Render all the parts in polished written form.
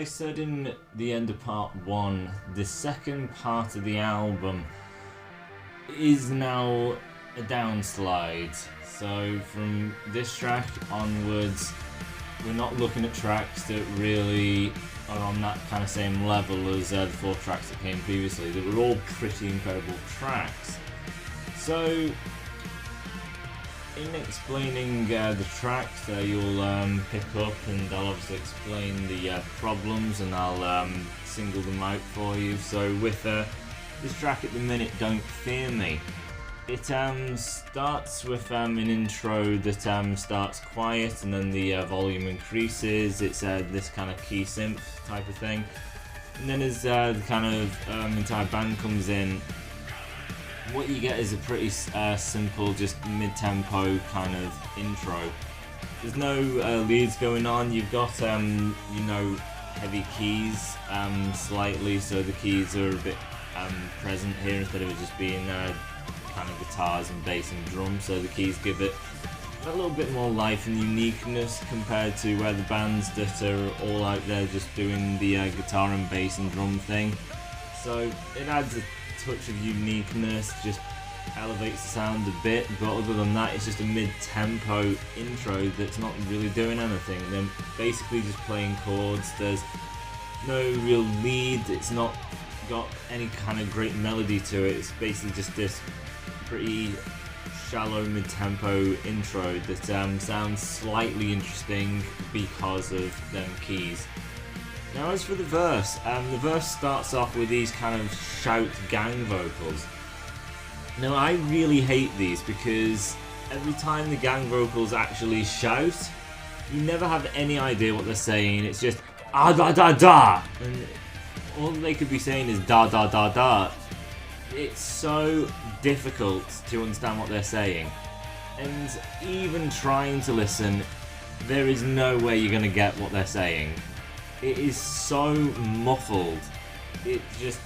I said in the end of part 1, the second part of the album is now a downslide. So from this track onwards, we're not looking at tracks that really are on that kind of same level as the 4 tracks that came previously. They were all pretty incredible tracks. So in explaining the tracks, you'll pick up, and I'll obviously explain the problems, and I'll single them out for you. So with this track at the minute, Don't Fear Me, it starts with an intro that starts quiet, and then the volume increases. It's this kind of key synth type of thing, and then as the kind of entire band comes in, what you get is a pretty simple, just mid-tempo kind of intro. There's no leads going on. You've got heavy keys slightly, so the keys are a bit present here instead of it just being kind of guitars and bass and drums. So the keys give it a little bit more life and uniqueness compared to the bands that are all out there just doing the guitar and bass and drum thing. So it adds a touch of uniqueness, just elevates the sound a bit, but other than that, it's just a mid-tempo intro that's not really doing anything. They're basically just playing chords. There's no real lead. It's not got any kind of great melody to it. It's basically just this pretty shallow mid-tempo intro that sounds slightly interesting because of them keys. Now as for the verse starts off with these kind of shout gang vocals. Now I really hate these because every time the gang vocals actually shout, you never have any idea what they're saying. It's just ah da da da, and all they could be saying is da da da da. It's so difficult to understand what they're saying, and even trying to listen, there is no way you're gonna get what they're saying. It is so muffled. It's just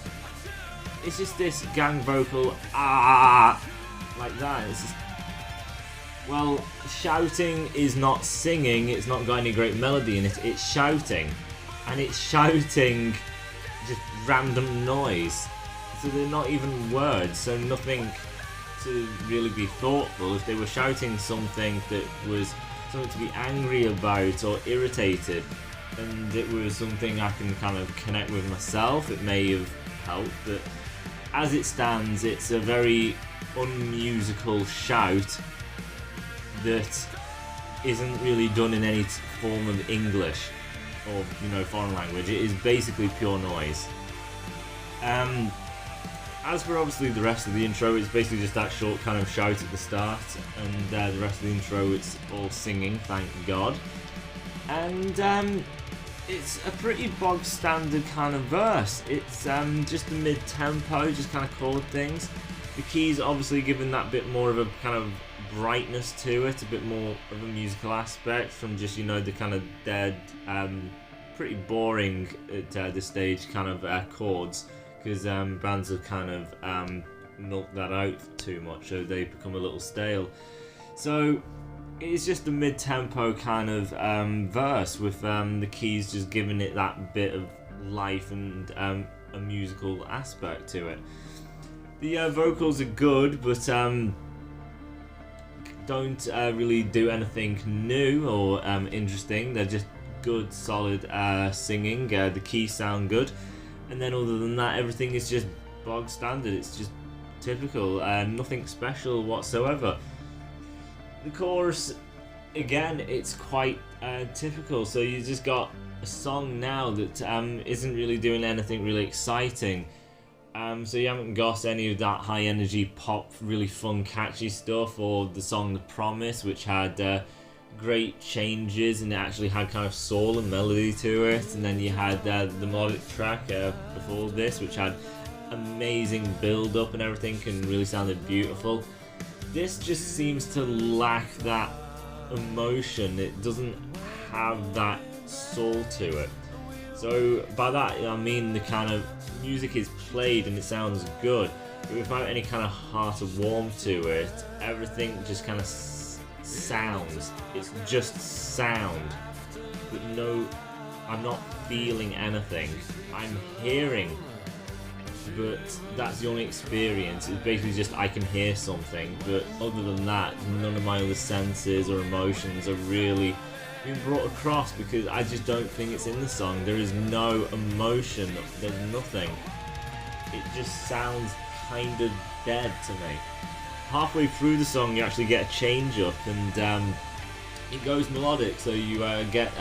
this gang vocal like that. It's just, well, shouting is not singing. It's not got any great melody in it. It's shouting, and it's shouting just random noise. So they're not even words. So nothing to really be thoughtful. If they were shouting something that was something to be angry about or irritated, and it was something I can kind of connect with myself, it may have helped, but as it stands, it's a very unmusical shout that isn't really done in any form of English or foreign language. It is basically pure noise. As for obviously the rest of the intro, it's basically just that short kind of shout at the start, and the rest of the intro it's all singing, thank God. And it's a pretty bog standard kind of verse. It's just a mid-tempo, just kind of chord things. The keys obviously giving that bit more of a kind of brightness to it, a bit more of a musical aspect from just the kind of dead, pretty boring at this stage kind of chords, because bands have kind of milked that out too much, so they become a little stale. So it's just a mid-tempo kind of verse with the keys just giving it that bit of life and a musical aspect to it. The vocals are good, but don't really do anything new or interesting. They're just good, solid singing. The keys sound good, and then other than that, everything is just bog standard. It's just typical, nothing special whatsoever. The chorus, again, it's quite typical. So you just got a song now that isn't really doing anything really exciting. So you haven't got any of that high energy pop, really fun, catchy stuff, or the song The Promise, which had great changes and it actually had kind of soul and melody to it. And then you had the melodic track before this, which had amazing build up and everything and really sounded beautiful. This just seems to lack that emotion. It doesn't have that soul to it. So by that I mean the kind of music is played and it sounds good, but without any kind of heart or warmth to it. Everything just kind of sounds. It's just sound, but no I'm not feeling anything. I'm hearing, but that's the only experience. It's basically just I can hear something, but other than that, none of my other senses or emotions are really being brought across, because I just don't think it's in the song. There is no emotion, there's nothing. It just sounds kind of dead to me. Halfway through the song you actually get a change up, and it goes melodic, so you get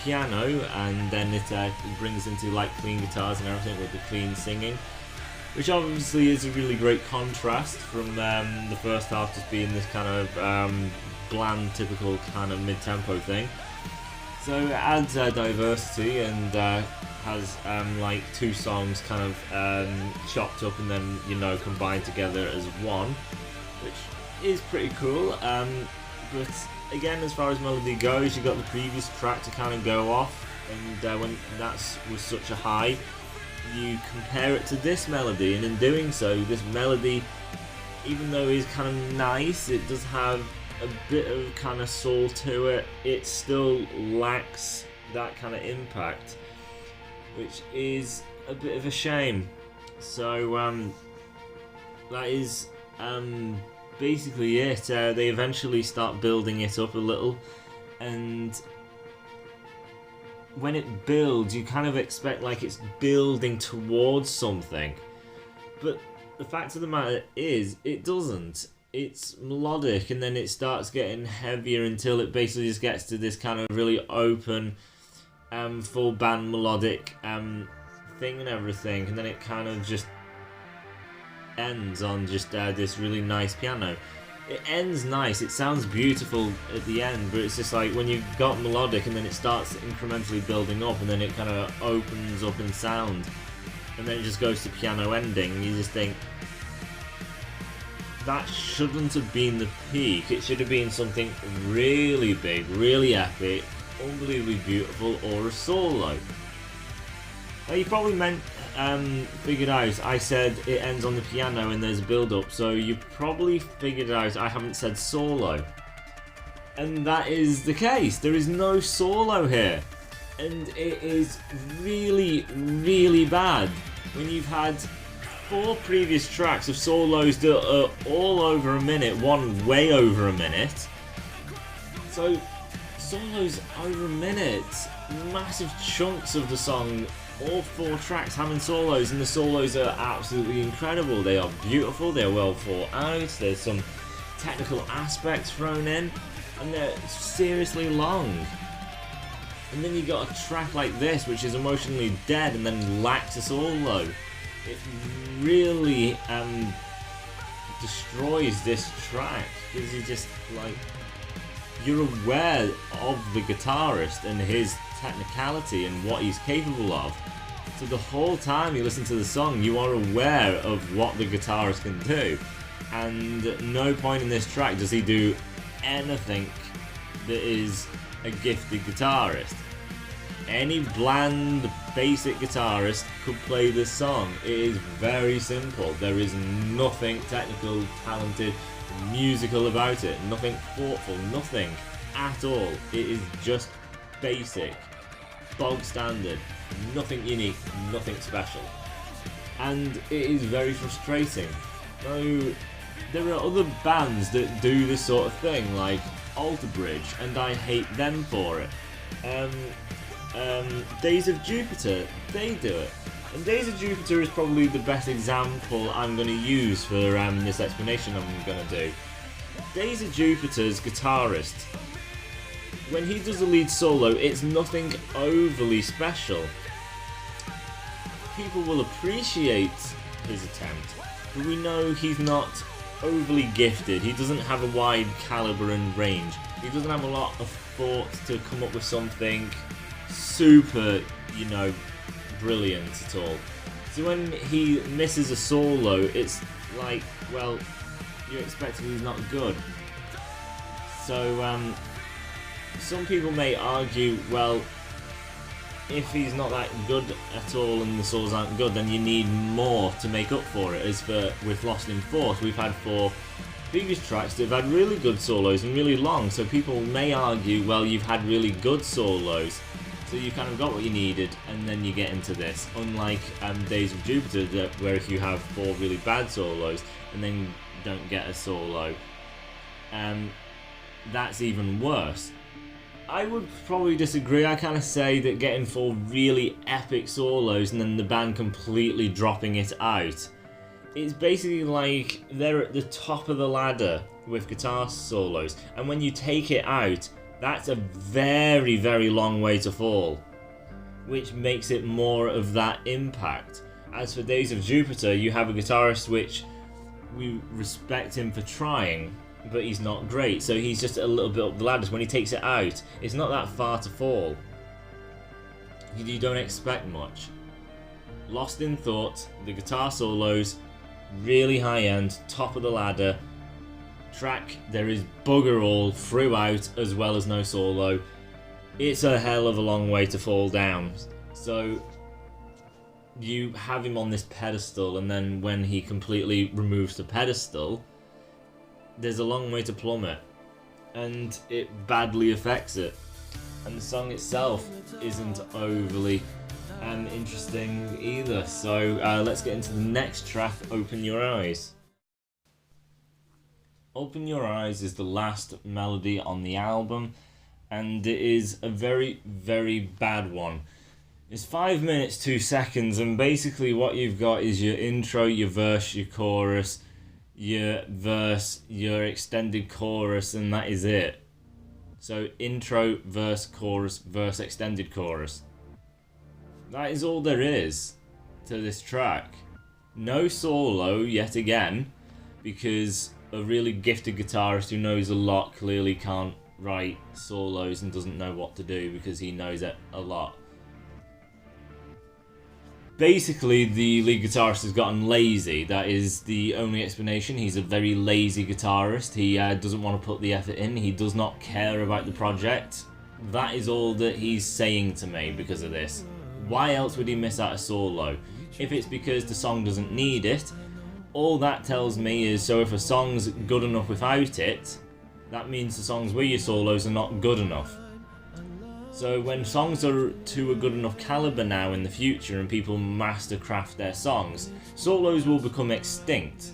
piano, and then it brings into like clean guitars and everything with the clean singing, which obviously is a really great contrast from the first half just being this kind of bland, typical kind of mid-tempo thing. So it adds diversity, and has like two songs kind of chopped up and then, you know, combined together as one, which is pretty cool. But again, as far as melody goes, you got the previous track to kind of go off, and when that was such a high, you compare it to this melody, and in doing so, this melody, even though it's kind of nice, it does have a bit of kind of soul to it. It still lacks that kind of impact, which is a bit of a shame. So that is basically it. They eventually start building it up a little, and when it builds, you kind of expect like it's building towards something, but the fact of the matter is it doesn't. It's melodic, and then it starts getting heavier until it basically just gets to this kind of really open full band melodic thing and everything, and then it kind of just ends on just this really nice piano. It ends nice, it sounds beautiful at the end, but it's just like when you've got melodic and then it starts incrementally building up, and then it kind of opens up in sound, and then it just goes to piano ending, and you just think, that shouldn't have been the peak. It should have been something really big, really epic, unbelievably beautiful, or a solo. Now you probably figured out I said it ends on the piano and there's a build-up, so you probably figured out I haven't said solo. And that is the case. There is no solo here. And it is really, really bad when you've had 4 previous tracks of solos that are all over a minute, one way over a minute. So, solos over a minute, massive chunks of the song, all 4 tracks having solos, and the solos are absolutely incredible. They are beautiful, they're well thought out, there's some technical aspects thrown in, and they're seriously long. And then you got a track like this, which is emotionally dead and then lacks a solo. It really destroys this track, because you just like, you're aware of the guitarist and his technicality and what he's capable of. So the whole time you listen to the song, you are aware of what the guitarist can do. And at no point in this track does he do anything that is a gifted guitarist. Any bland, basic guitarist could play this song. It is very simple. There is nothing technical, talented, musical about it. Nothing thoughtful, nothing at all. It is just basic, bog standard, nothing unique, nothing special. And it is very frustrating. So, there are other bands that do this sort of thing, like Alter Bridge, and I hate them for it. Days of Jupiter, they do it. And Days of Jupiter is probably the best example I'm going to use for this explanation I'm going to do. Days of Jupiter's guitarist, when he does the lead solo, it's nothing overly special. People will appreciate his attempt, but we know he's not overly gifted. He doesn't have a wide caliber and range. He doesn't have a lot of thought to come up with something super, you know, brilliant at all. So when he misses a solo, it's like, well, you're expecting he's not good. So some people may argue, well, if he's not that good at all and the solos aren't good, then you need more to make up for it. As for with Lost in Force, we've had 4 previous tracks that have had really good solos and really long, so people may argue, well, you've had really good solos, So you kind of got what you needed, and then you get into this. Unlike Days of Jupiter, where if you have 4 really bad solos and then don't get a solo, that's even worse. I would probably disagree. I kind of say that getting 4 really epic solos and then the band completely dropping it out, it's basically like they're at the top of the ladder with guitar solos, and when you take it out, that's a very, very long way to fall, which makes it more of that impact. As for Days of Jupiter, you have a guitarist which we respect him for trying, but he's not great, so he's just a little bit up the ladder. When he takes it out, it's not that far to fall. You don't expect much. Lost in Thought, the guitar solos, really high end, top of the ladder. Track, there is bugger all throughout, as well as no solo. It's a hell of a long way to fall down. So you have him on this pedestal, and then when he completely removes the pedestal, there's a long way to plummet, and it badly affects it. And the song itself isn't overly interesting either. So let's get into the next track, Open Your Eyes. Open Your Eyes is the last melody on the album, and it is a very, very bad one. It's 5 minutes 2 seconds, and basically what you've got is your intro, your verse, your chorus, your verse, your extended chorus, and that is it. So intro, verse, chorus, verse, extended chorus. That is all there is to this track. No solo yet again, because a really gifted guitarist who knows a lot clearly can't write solos and doesn't know what to do because he knows it a lot. Basically, the lead guitarist has gotten lazy. That is the only explanation. He's a very lazy guitarist. He doesn't want to put the effort in. He does not care about the project. That is all that he's saying to me because of this. Why else would he miss out a solo? If it's because the song doesn't need it, all that tells me is, so if a song's good enough without it, that means the songs with your solos are not good enough. So when songs are to a good enough caliber now in the future and people mastercraft their songs, solos will become extinct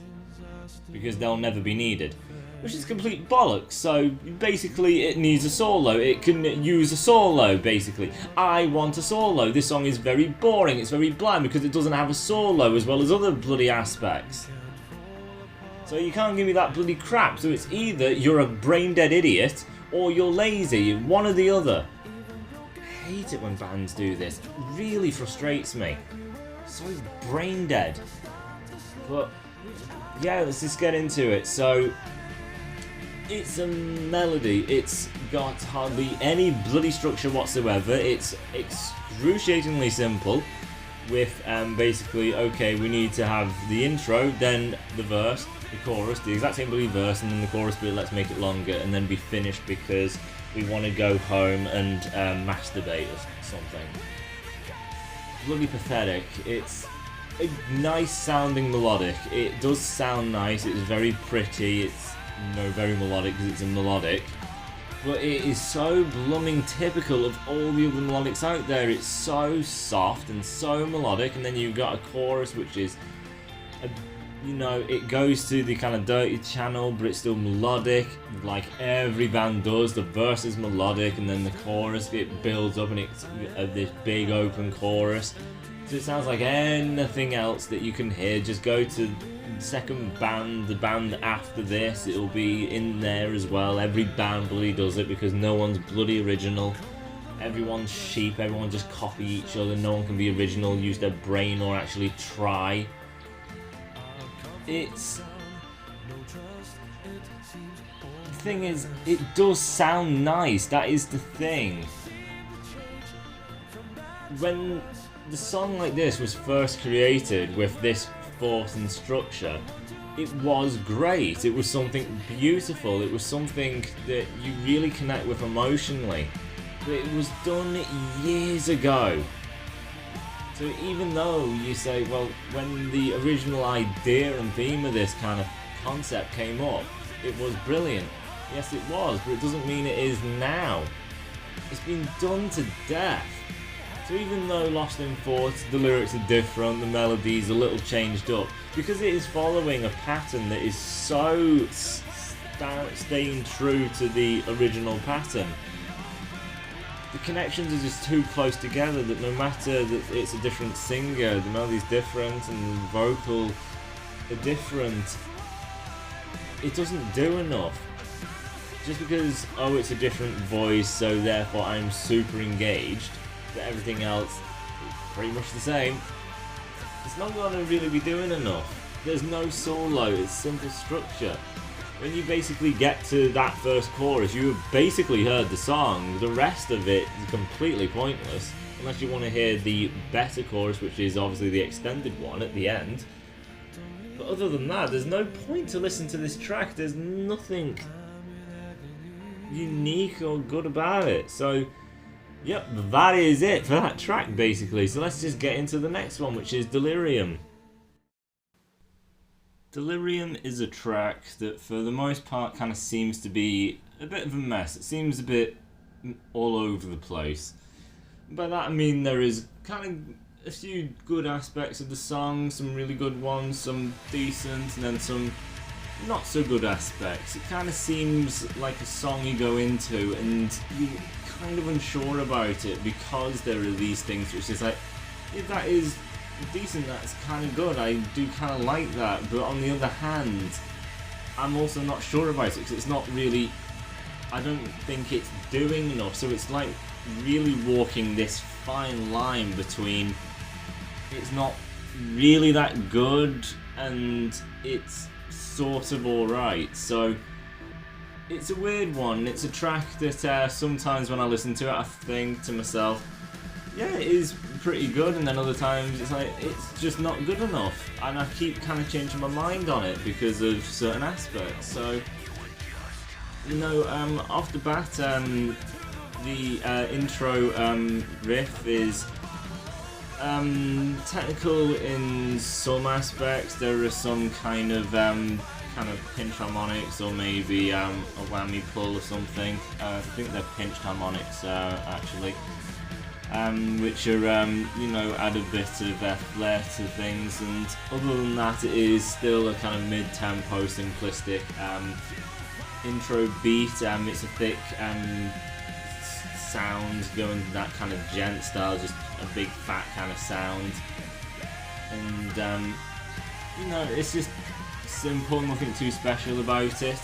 because they'll never be needed, which is complete bollocks. So basically it needs a solo, it can use a solo basically. I want a solo. This song is very boring, it's very bland because it doesn't have a solo as well as other bloody aspects. So you can't give me that bloody crap. So it's either you're a brain dead idiot or you're lazy, one or the other. I hate it when bands do this. It really frustrates me. So brain dead. But yeah, let's just get into it. So it's a melody. It's got hardly any bloody structure whatsoever. It's excruciatingly simple. With basically, okay, we need to have the intro, then the verse, the chorus, the exact same bloody verse, and then the chorus bit, let's make it longer, and then be finished because we want to go home and masturbate or something. Bloody pathetic. It's a nice sounding melodic. It does sound nice, it's very pretty, it's very melodic because it's a melodic. But it is so blooming typical of all the other melodics out there. It's so soft and so melodic, and then you've got a chorus which is, it goes to the kind of dirty channel, but it's still melodic, like every band does. The verse is melodic, and then the chorus, it builds up, and it's this big open chorus. So it sounds like anything else that you can hear. Just go to the second band, the band after this, it'll be in there as well. Every band bloody does it because no one's bloody original. Everyone's sheep, everyone just copy each other. No one can be original, use their brain, or actually try. The thing is, it does sound nice, that is the thing. When the song like this was first created with this thought and structure, it was great, it was something beautiful, it was something that you really connect with emotionally. But it was done years ago. So even though you say, well, when the original idea and theme of this kind of concept came up, it was brilliant. Yes, it was, but it doesn't mean it is now. It's been done to death. So even though Lost in Thought, the lyrics are different, the melody's a little changed up, because it is following a pattern that is so staying true to the original pattern. The connections are just too close together that no matter that it's a different singer, the melody's different and the vocal are different, it doesn't do enough. Just because, oh, it's a different voice, so therefore I'm super engaged, but everything else is pretty much the same, it's not going to really be doing enough. There's no solo, it's simple structure. When you basically get to that first chorus, you have basically heard the song. The rest of it is completely pointless, unless you want to hear the better chorus, which is obviously the extended one at the end. But other than that, there's no point to listen to this track. There's nothing unique or good about it. So, yep, that is it for that track, basically. So let's just get into the next one, which is Delirium. Delirium is a track that for the most part kind of seems to be a bit of a mess. It seems a bit all over the place. By that I mean there is kind of a few good aspects of the song, some really good ones, some decent, and then some not so good aspects. It kind of seems like a song you go into and you're kind of unsure about it because there are these things which is like, if that is decent, that's kind of good, I do kind of like that, but on the other hand I'm also not sure about it because it's not really, I don't think it's doing enough. So it's like really walking this fine line between it's not really that good and it's sort of alright. So it's a weird one. It's a track that sometimes when I listen to it I think to myself, yeah, it is pretty good, and then other times it's like, it's just not good enough, and I keep kind of changing my mind on it because of certain aspects. So, you know, off the bat, the intro riff is technical in some aspects. There are some kind of pinch harmonics, or maybe a whammy pull or something. I think they're pinched harmonics actually. Which are, you know, add a bit of flair to things, and other than that it is still a kind of mid-tempo, simplistic intro beat. It's a thick sound going to that kind of gent style, just a big fat kind of sound, and you know, it's just simple, nothing too special about it.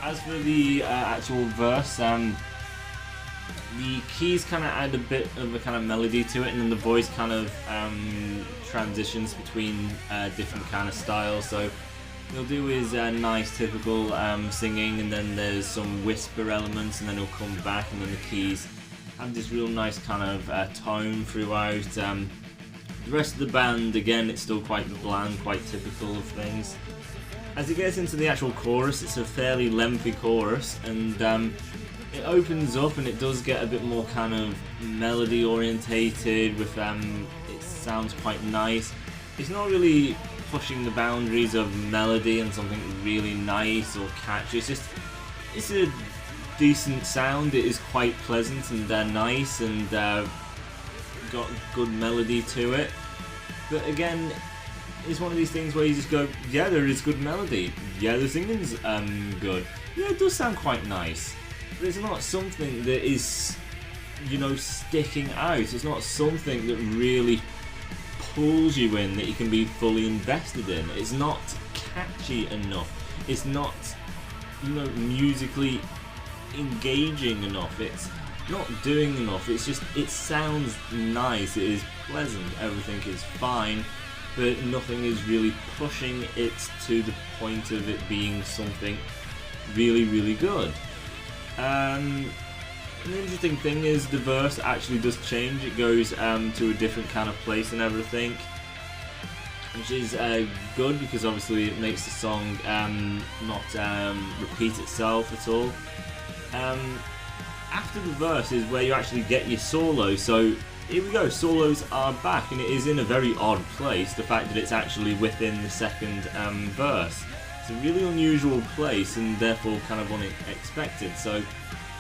As for the actual verse, the keys kind of add a bit of a kind of melody to it, and then the voice kind of transitions between different kind of styles. So what he'll do is nice typical singing, and then there's some whisper elements, and then he'll come back, and then the keys have this real nice kind of tone throughout. The rest of the band, again, it's still quite bland, quite typical of things. As it gets into the actual chorus, it's a fairly lengthy chorus, and it opens up and it does get a bit more kind of melody orientated with it sounds quite nice. It's not really pushing the boundaries of melody and something really nice or catchy. It's a decent sound. It is quite pleasant and nice, and got good melody to it. But again, it's one of these things where you just go, yeah, there is good melody. Yeah, the singing's good. Yeah, it does sound quite nice. But it's not something that is, you know, sticking out. It's not something that really pulls you in, that you can be fully invested in. It's not catchy enough. It's not, you know, musically engaging enough. It's not doing enough. It's just, it sounds nice. It is pleasant. Everything is fine. But nothing is really pushing it to the point of it being something really, really good. An interesting thing is the verse actually does change. It goes to a different kind of place and everything, which is good because obviously it makes the song not repeat itself at all. After the verse is where you actually get your solo, so here we go, solos are back, and it is in a very odd place, the fact that it's actually within the second verse. It's a really unusual place and therefore kind of unexpected, so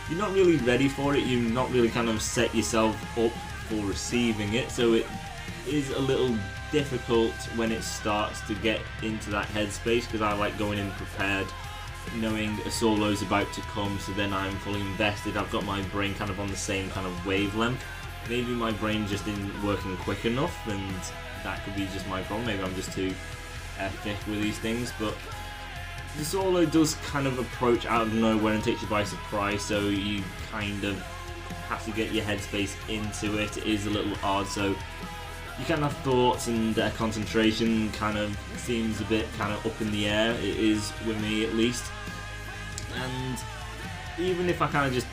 you're not really ready for it, you've not really kind of set yourself up before receiving it, so it is a little difficult when it starts to get into that headspace, because I like going in prepared, knowing a solo's about to come, so then I'm fully invested. I've got my brain kind of on the same kind of wavelength. Maybe my brain just isn't working quick enough, and that could be just my problem. Maybe I'm just too thick with these things, but the solo does kind of approach out of nowhere and takes you by surprise, so you kind of have to get your headspace into it. It is a little odd, so you kind of have thoughts, and concentration kind of seems a bit kind of up in the air. It is with me, at least. And even if I kind of just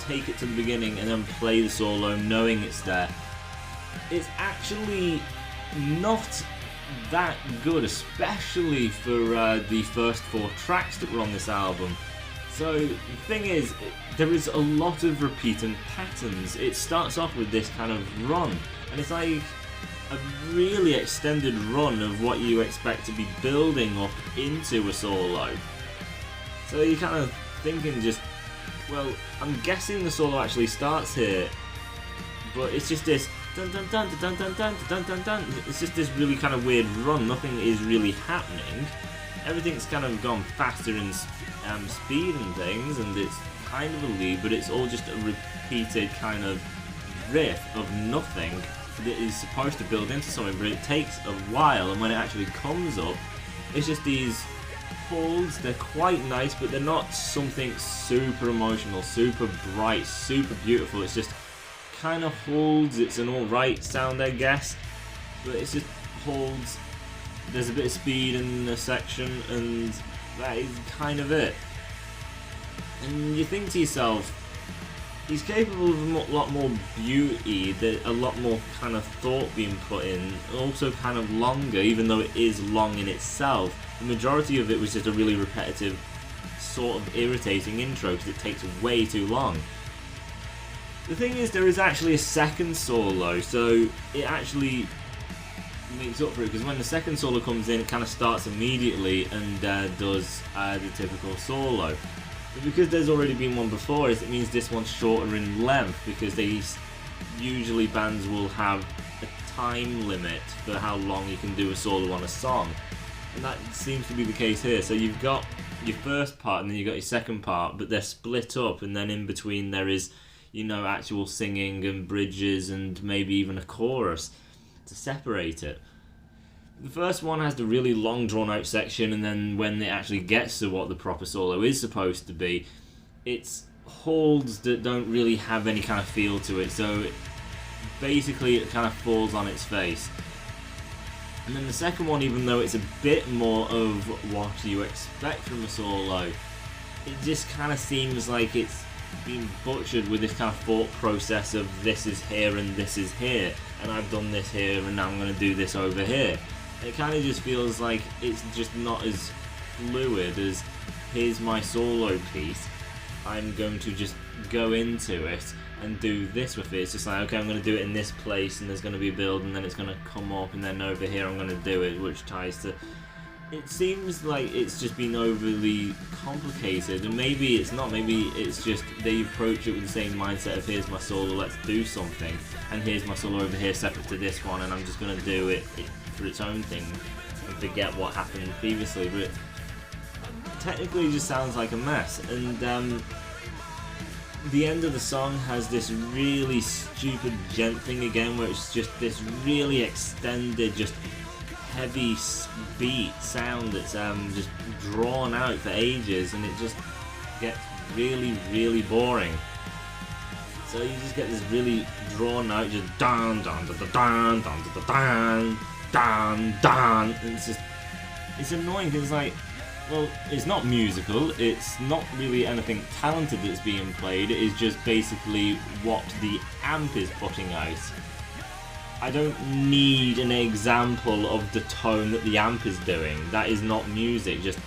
take it to the beginning and then play the solo knowing it's there, it's actually not that good, especially for the first 4 tracks that were on this album. So the thing is, there is a lot of repeating patterns. It starts off with this kind of run, and it's like a really extended run of what you expect to be building up into a solo. So you're kind of thinking just, well, I'm guessing the solo actually starts here, but it's just this dun dun dun dun dun dun dun dun dun. It's just this really kind of weird run. Nothing is really happening. Everything's kind of gone faster in speed and things, and it's kind of a lead, but it's all just a repeated kind of riff of nothing that is supposed to build into something, but it takes a while, and when it actually comes up, it's just these holds. They're quite nice, but they're not something super emotional, super bright, super beautiful. It's just kind of holds. It's an alright sound, I guess, but it's just holds. There's a bit of speed in the section, and that is kind of it. And you think to yourself, he's capable of a lot more beauty, a lot more kind of thought being put in, also kind of longer, even though it is long in itself. The majority of it was just a really repetitive, sort of irritating intro, because it takes way too long. The thing is, there is actually a second solo, so it actually makes up for it, because when the second solo comes in, it kind of starts immediately and does the typical solo. But because there's already been one before, it means this one's shorter in length, because usually bands will have a time limit for how long you can do a solo on a song, and that seems to be the case here. So you've got your first part and then you've got your second part, but they're split up, and then in between there is, you know, actual singing and bridges and maybe even a chorus to separate it. The first one has the really long drawn out section, and then when it actually gets to what the proper solo is supposed to be, it's holds that don't really have any kind of feel to it, so basically it kind of falls on its face. And then the second one, even though it's a bit more of what you expect from a solo, it just kind of seems like it's been butchered with this kind of thought process of this is here and this is here, and I've done this here and now I'm going to do this over here. It kind of just feels like it's just not as fluid as, here's my solo piece, I'm going to just go into it and do this with it. It's just like, okay, I'm going to do it in this place, and there's going to be a build, and then it's going to come up, and then over here I'm going to do it, which ties to... It seems like it's just been overly complicated, and maybe it's not. Maybe it's just they approach it with the same mindset of, here's my solo, let's do something, and here's my solo over here separate to this one, and I'm just going to do it for its own thing and forget what happened previously. But it technically just sounds like a mess, and the end of the song has this really stupid gent thing again, where it's just this really extended, just heavy beat sound that's just drawn out for ages, and it just gets really, really boring. So you just get this really drawn out, just dun dun dun dun dun dun dun dun dun, and it's annoying, because it's like, well, it's not musical, it's not really anything talented that's being played, it is just basically what the amp is putting out. I don't need an example of the tone that the amp is doing. That is not music. Just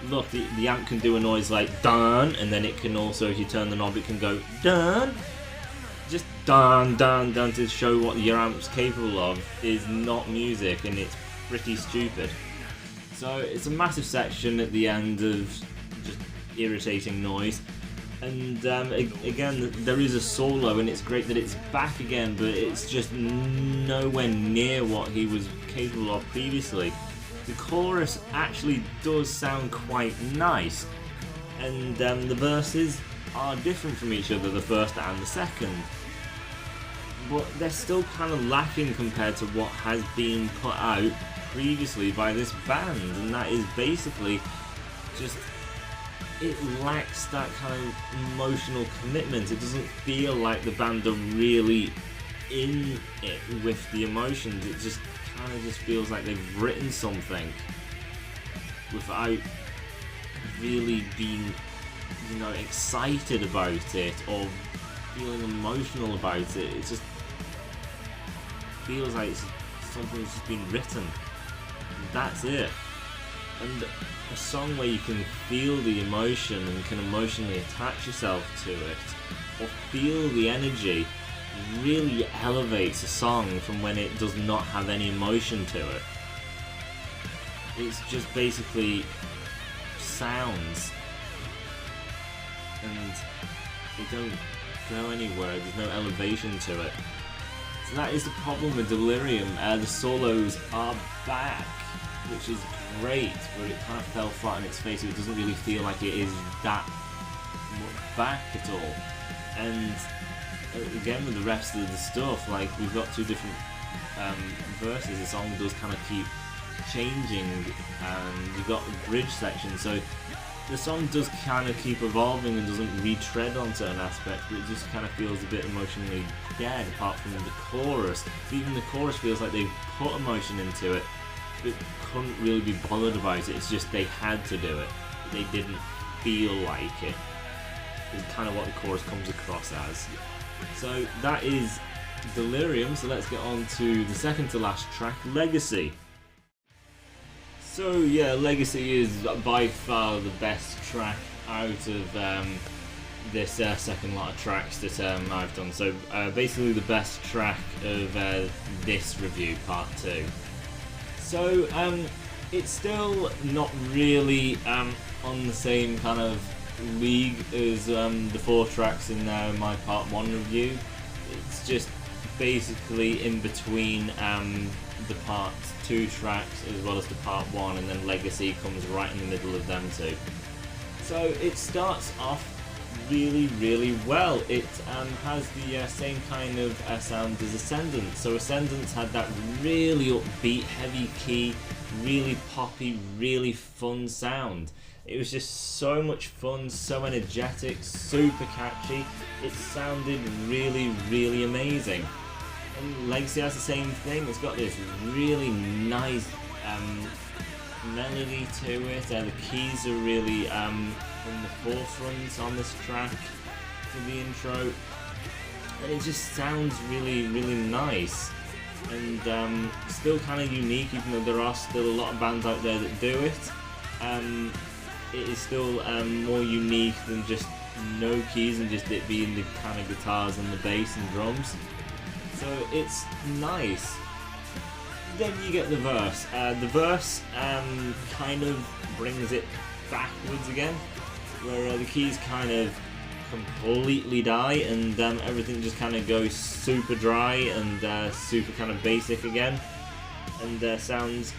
look, the amp can do a noise like dun, and then it can also, if you turn the knob, it can go dun. Just dun dun dun to show what your amp's capable of is not music, and it's pretty stupid. So it's a massive section at the end of just irritating noise. And again, there is a solo, and it's great that it's back again, but it's just nowhere near what he was capable of previously. The chorus actually does sound quite nice, and the verses are different from each other, the first and the second, but they're still kind of lacking compared to what has been put out previously by this band, and that is basically just, it lacks that kind of emotional commitment. It doesn't feel like the band are really in it with the emotions. It just kind of just feels like they've written something without really being, you know, excited about it or feeling emotional about it. It just feels like it's something that's just been written. That's it. And a song where you can feel the emotion and can emotionally attach yourself to it or feel the energy really elevates a song from when it does not have any emotion to it. It's just basically sounds, and they don't go anywhere. There's no elevation to it. So that is the problem with Delirium. The solos are back, which is great, but it kind of fell flat on its face, so it doesn't really feel like it is that much back at all. And again, with the rest of the stuff, like, we've got two different verses. The song does kind of keep changing, and you've got a bridge section, so the song does kind of keep evolving and doesn't retread on certain aspects, but it just kind of feels a bit emotionally dead apart from the chorus. Even the chorus feels like they've put emotion into it, but couldn't really be bothered about it. It's just they had to do it. They didn't feel like it. Is kind of what the chorus comes across as. So that is Delirium. So let's get on to the second to last track, Legacy. So yeah, Legacy is by far the best track out of this second lot of tracks that I've done. So basically the best track of this review, part 2. So it's still not really on the same kind of league as the 4 tracks in my part 1 review. It's just basically in between the part 2 tracks as well as the part 1, and then Legacy comes right in the middle of them two. So it starts off really well. It has the same kind of sound as Ascendance. So Ascendance had that really upbeat, heavy key, really poppy, really fun sound. It was just so much fun, so energetic, super catchy. It sounded really amazing. And Legacy has the same thing. It's got this really nice melody to it. The keys are really in the forefront on this track for the intro, and it just sounds really nice and still kind of unique, even though there are still a lot of bands out there that do it. It is still more unique than just no keys and just it being the kind of guitars and the bass and drums. So it's nice. Then you get the verse. The verse kind of brings it backwards again, where the keys kind of completely die and everything just kind of goes super dry and super kind of basic again, and sounds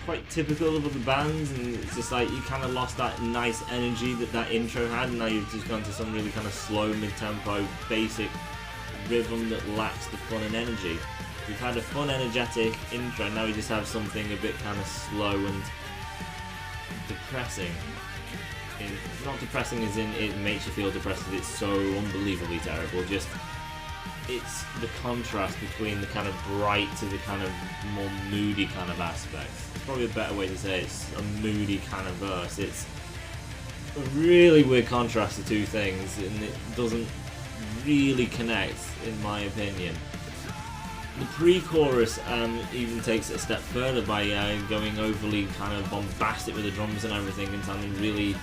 quite typical of other bands, and it's just like you kind of lost that nice energy that intro had, and now you've just gone to some really kind of slow mid-tempo basic rhythm that lacks the fun and energy. We've had a fun energetic intro, now we just have something a bit kind of slow and depressing. Not depressing as in it makes you feel depressed, it's so unbelievably terrible, just it's the contrast between the kind of bright to the kind of more moody kind of aspects. It's probably a better way to say it. It's a moody kind of verse. It's a really weird contrast to two things, and it doesn't really connect in my opinion. The pre-chorus even takes it a step further by going overly kind of bombastic with the drums and everything and sounding really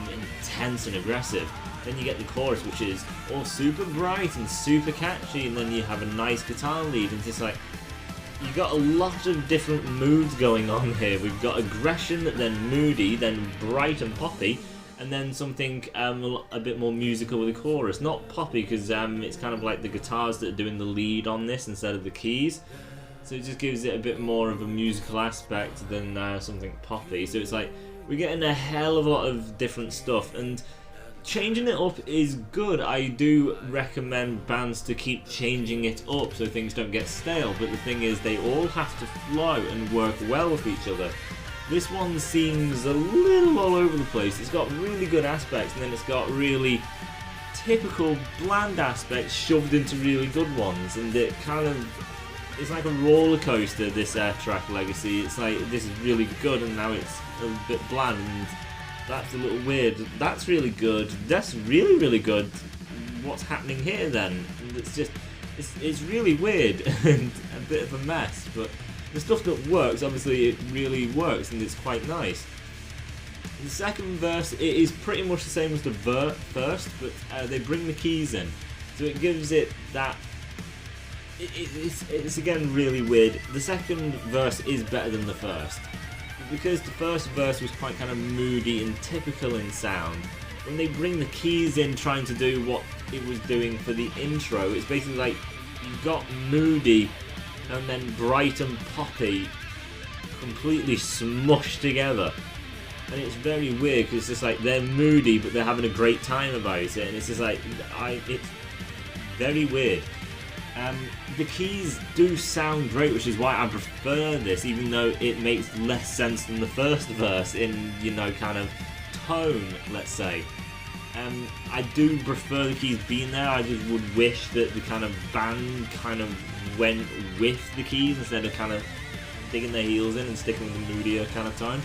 intense and aggressive. Then you get the chorus, which is all super bright and super catchy, and then you have a nice guitar lead, and it's just like you've got a lot of different moods going on here. We've got aggression, then moody, then bright and poppy, and then something a bit more musical with the chorus. Not poppy, because it's kind of like the guitars that are doing the lead on this instead of the keys. So it just gives it a bit more of a musical aspect than something poppy. So it's like we're getting a hell of a lot of different stuff, and changing it up is good. I do recommend bands to keep changing it up so things don't get stale, but the thing is they all have to flow and work well with each other. This one seems a little all over the place. It's got really good aspects, and then it's got really typical bland aspects shoved into really good ones, and it's like a roller coaster, this track Legacy. It's like, this is really good, and now it's a bit bland, and that's a little weird. That's really good. That's really, really good. What's happening here then? It's just, it's really weird and a bit of a mess, but the stuff that works, obviously it really works, and it's quite nice. The second verse, it is pretty much the same as the first, but they bring the keys in, so it gives it that. It's again really weird. The second verse is better than the first, because the first verse was quite kind of moody and typical in sound. When they bring the keys in trying to do what it was doing for the intro, it's basically like you've got moody and then bright and poppy completely smushed together. And it's very weird, because it's just like they're moody but they're having a great time about it, and it's just like, it's very weird. The keys do sound great, which is why I prefer this, even though it makes less sense than the first verse in, kind of tone, let's say. I do prefer the keys being there. I just would wish that the kind of band kind of went with the keys instead of kind of digging their heels in and sticking with the moodier kind of tone.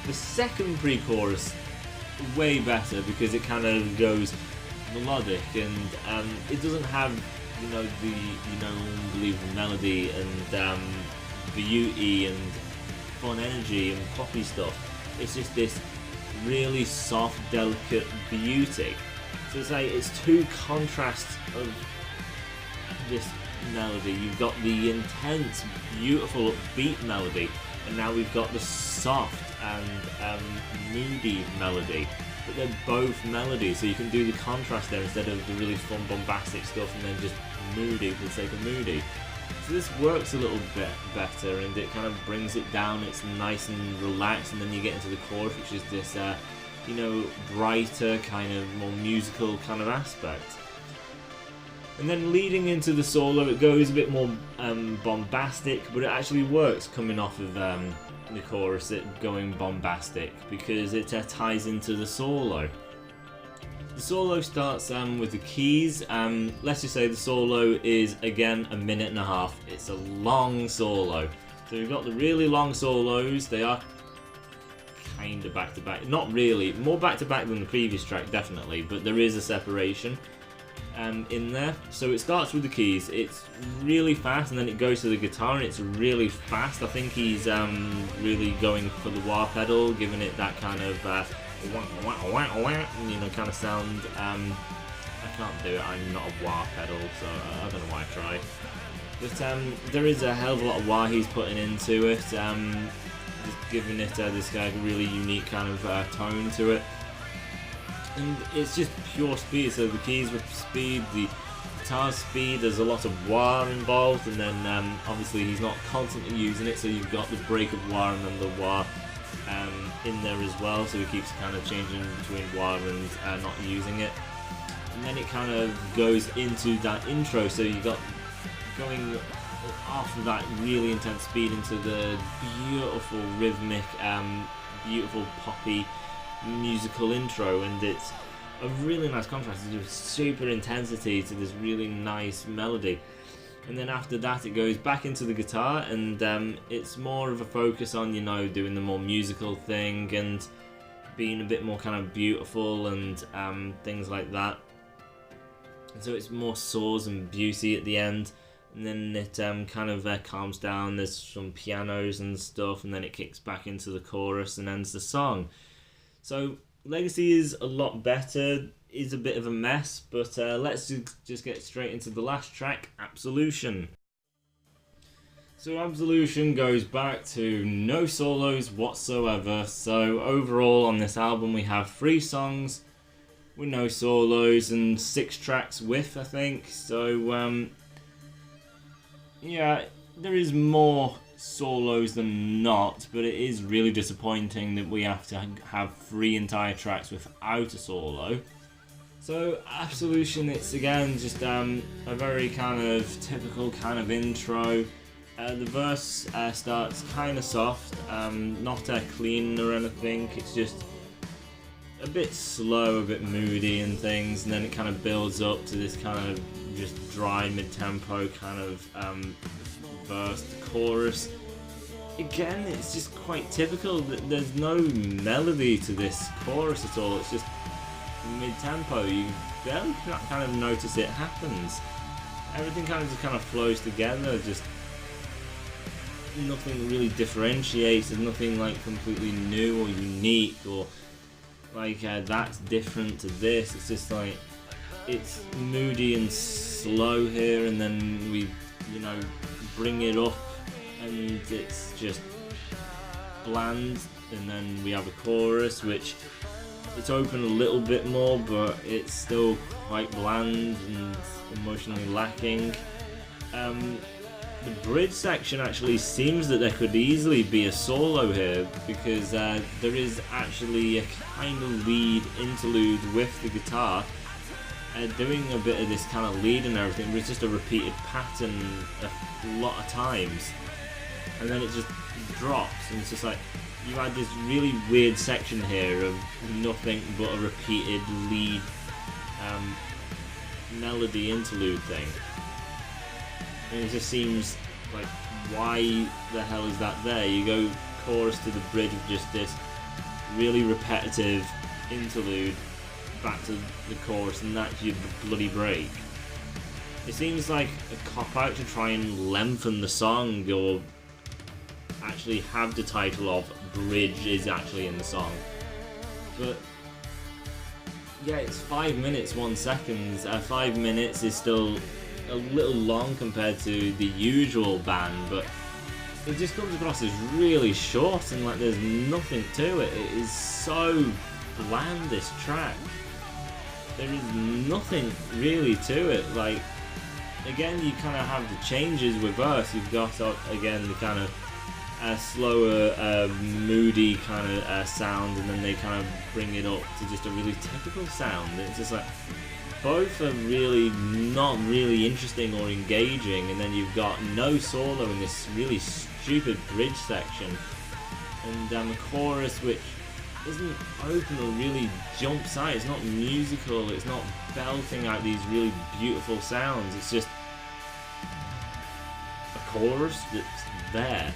The second pre-chorus, way better, because it kind of goes melodic, and it doesn't have the unbelievable melody and beauty and fun energy and poppy stuff. It's just this really soft, delicate beauty. So it's like, it's two contrasts of this melody. You've got the intense, beautiful, upbeat melody, and now we've got the soft and moody melody. But they're both melodies, so you can do the contrast there instead of the really fun, bombastic stuff and then just moody for the sake of moody. So this works a little bit better, and it kind of brings it down. It's nice and relaxed, and then you get into the chorus, which is this, brighter, kind of more musical kind of aspect. And then leading into the solo, it goes a bit more bombastic, but it actually works coming off of the chorus, it going bombastic, because it ties into the solo. The solo starts with the keys. Let's just say the solo is again a minute and a half. It's a long solo. So we've got the really long solos. They are kind of back to back. Not really. More back to back than the previous track, definitely. But there is a separation in there. So it starts with the keys. It's really fast, and then it goes to the guitar, and it's really fast. I think he's really going for the wah pedal, giving it that kind of kind of sound. I can't do it. I'm not a wah pedal, so I don't know why I try. But there is a hell of a lot of wah he's putting into it, just giving it this really unique kind of tone to it. And it's just pure speed, so the keys with speed, the guitar speed, there's a lot of wah involved, and then obviously he's not constantly using it, so you've got the break of wah and then the wah in there as well, so he keeps kind of changing between wah and not using it. And then it kind of goes into that intro, so you got going off of that really intense speed into the beautiful rhythmic, beautiful poppy musical intro, and it's a really nice contrast. It's super intensity to this really nice melody, and then after that it goes back into the guitar, and it's more of a focus on doing the more musical thing and being a bit more kind of beautiful and things like that. And so it's more soars and beauty at the end, and then it kind of calms down. There's some pianos and stuff, and then it kicks back into the chorus and ends the song. So Legacy is a lot better, is a bit of a mess, but let's just get straight into the last track, Absolution. So Absolution goes back to no solos whatsoever. So overall on this album we have 3 songs with no solos and 6 tracks with, I think. So yeah, there is more solos than not, but it is really disappointing that we have to have 3 entire tracks without a solo. So Absolution, it's again just a very kind of typical kind of intro. The verse starts kind of soft, not clean or anything. It's just a bit slow, a bit moody and things, and then it kind of builds up to this kind of just dry mid-tempo kind of verse, chorus. Again, it's just quite typical that there's no melody to this chorus at all. It's just mid-tempo. You barely kind of notice it happens. Everything kind of just kind of flows together. Just nothing really differentiates. There's nothing like completely new or unique or like that's different to this. It's just like it's moody and slow here, and then we, you know, bring it up and it's just bland, and then we have a chorus which it's open a little bit more, but it's still quite bland and emotionally lacking. The bridge section actually seems that there could easily be a solo here, because there is actually a kind of lead interlude with the guitar doing a bit of this kind of lead and everything, but it's just a repeated pattern a lot of times, and then it just drops, and it's just like you had this really weird section here of nothing but a repeated lead melody interlude thing. And it just seems like, why the hell is that there? You go chorus to the bridge with just this really repetitive interlude back to the chorus, and that's your bloody break. It seems like a cop-out to try and lengthen the song, or actually have the title of Bridge is actually in the song. But yeah, it's 5 minutes 1 second. 5 minutes is still a little long compared to the usual band, but it just comes across as really short and like there's nothing to it. It is so bland, this track. There is nothing really to it. Like, again, you kind of have the changes with verse. You've got again the kind of slower, moody kind of sound, and then they kind of bring it up to just a really typical sound. It's just like both are really not really interesting or engaging, and then you've got no solo in this really stupid bridge section, and a chorus which isn't open or really jumps out. It's not musical, it's not belting out these really beautiful sounds. It's just a chorus that's there.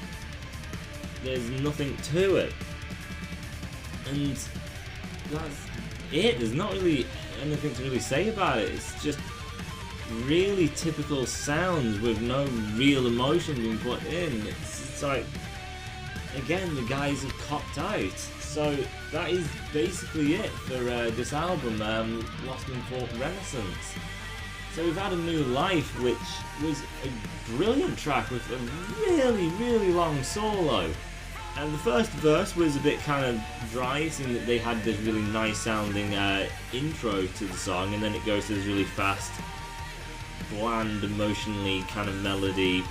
There's nothing to it, and that's it. There's not really anything to really say about it. It's just really typical sounds with no real emotion being put in. It's like, again, the guys have copped out. So that is basically it for this album, Lost and Fought Renaissance. So we've had A New Life, which was a brilliant track with a really, really long solo. And the first verse was a bit kind of dry, seeing that they had this really nice sounding intro to the song, and then it goes to this really fast, bland, emotionally kind of melody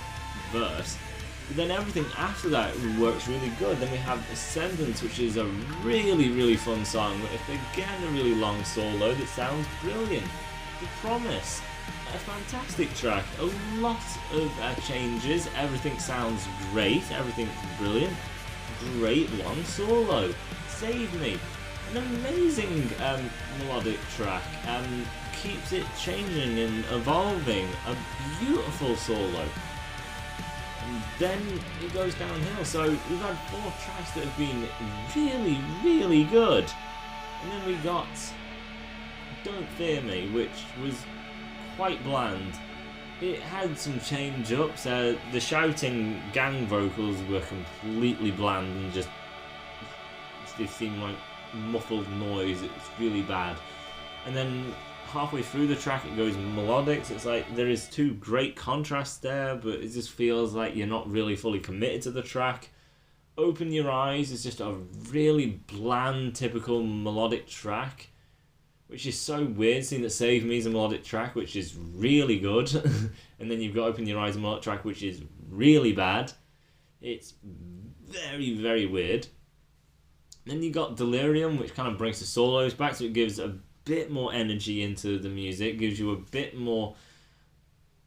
verse. But then everything after that works really good. Then we have Ascendance, which is a really, really fun song with, again, a really long solo that sounds brilliant. The Promise, a fantastic track. A lot of changes. Everything sounds great. Everything's brilliant. Great long solo. Save Me, an amazing melodic track. Keeps it changing and evolving. A beautiful solo. And then it goes downhill. So we've had 4 tracks that have been really, really good. And then we got Don't Fear Me, which was quite bland. It had some change-ups. The shouting gang vocals were completely bland and just they seemed like muffled noise. It was really bad. And then halfway through the track it goes melodic, so it's like there is two great contrasts there, but it just feels like you're not really fully committed to the track. Open Your Eyes is just a really bland, typical melodic track, which is so weird, seeing that Save Me is a melodic track, which is really good, and then you've got Open Your Eyes, a melodic track, which is really bad. It's very, very weird. Then you got Delirium, which kind of brings the solos back, so it gives a bit more energy into the music, gives you a bit more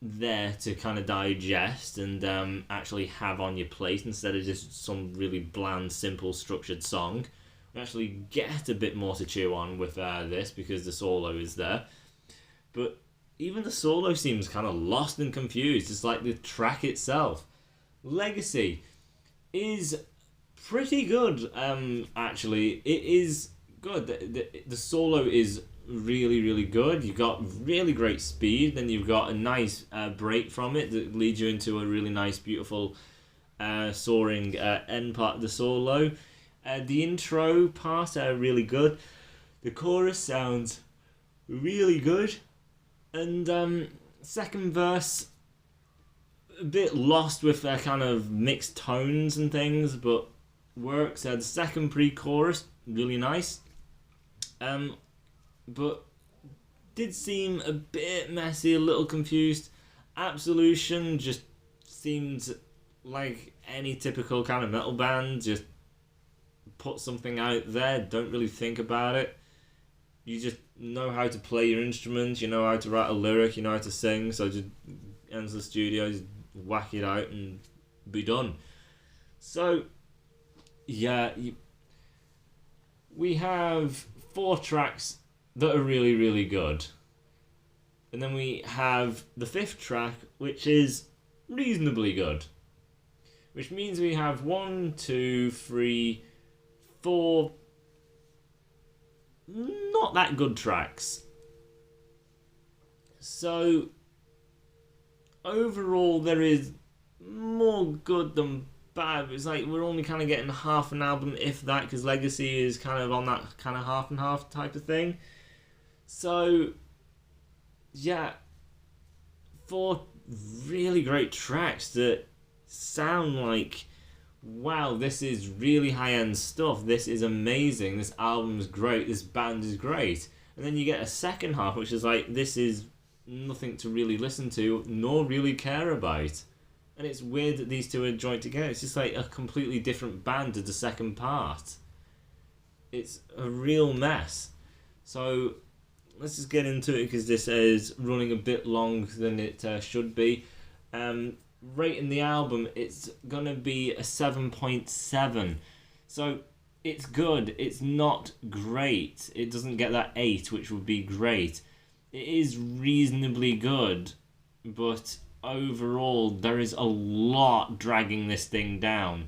there to kind of digest and actually have on your plate instead of just some really bland, simple, structured song. We actually get a bit more to chew on with this because the solo is there. But even the solo seems kind of lost and confused, just like the track itself. Legacy is pretty good, actually. It is good. The solo is really, really good. You've got really great speed, then you've got a nice break from it that leads you into a really nice, beautiful, soaring end part of the solo. The intro part are really good. The chorus sounds really good. And second verse, a bit lost with their kind of mixed tones and things, but works. The second pre-chorus, really nice. But did seem a bit messy, a little confused. Absolution just seemed like any typical kind of metal band, just put something out there, don't really think about it. You just know how to play your instruments, you know how to write a lyric, you know how to sing, so just enter the studio, just whack it out and be done. So, yeah, we have 4 tracks that are really, really good. And then we have the 5th track, which is reasonably good. Which means we have 1, 2, 3, 4 not that good tracks. So, overall, there is more good than bad. It's like we're only kind of getting half an album, if that, because Legacy is kind of on that kind of half and half type of thing. So, yeah, 4 really great tracks that sound like, wow, this is really high-end stuff, this is amazing, this album is great, this band is great. And then you get a second half, which is like, this is nothing to really listen to, nor really care about. And it's weird that these two are joined together. It's just like a completely different band to the second part. It's a real mess. So, let's just get into it, because this is running a bit long than it should be. Rating the album, it's gonna be a 7.7. So it's good, it's not great. It doesn't get that 8, which would be great. It is reasonably good, but overall there is a lot dragging this thing down.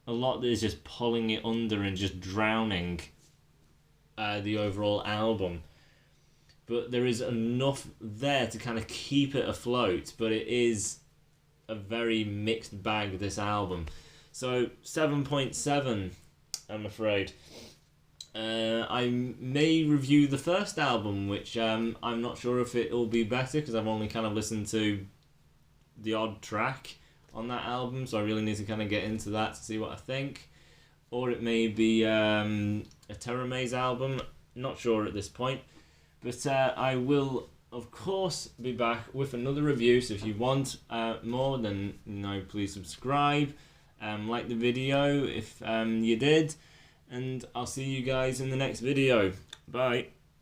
A lot that is just pulling it under and just drowning the overall album. But there is enough there to kind of keep it afloat, but it is a very mixed bag, this album. So 7.7, I'm afraid. I may review the first album, which I'm not sure if it'll be better, because I've only kind of listened to the odd track on that album, so I really need to kind of get into that to see what I think. Or it may be a Terror Maze album, not sure at this point. But I will, of course, be back with another review, so if you want more, then please subscribe, like the video if you did, and I'll see you guys in the next video. Bye.